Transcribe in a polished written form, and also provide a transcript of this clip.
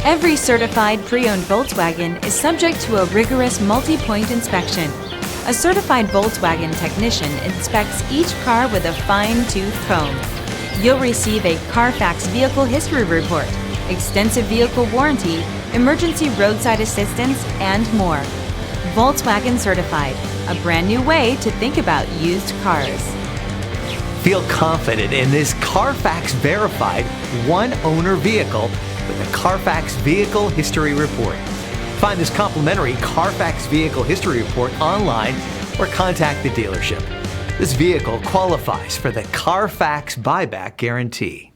Every certified pre-owned Volkswagen is subject to a rigorous multi-point inspection. A certified Volkswagen technician inspects each car with a fine-tooth comb. You'll receive a CarFax vehicle history report, extensive vehicle warranty, emergency roadside assistance, and more. Volkswagen Certified, a brand new way to think about used cars. Feel confident in this CarFax verified one-owner vehicle with a CarFax Vehicle History Report. Find this complimentary CarFax Vehicle History Report online or contact the dealership. This vehicle qualifies for the CarFax Buyback Guarantee.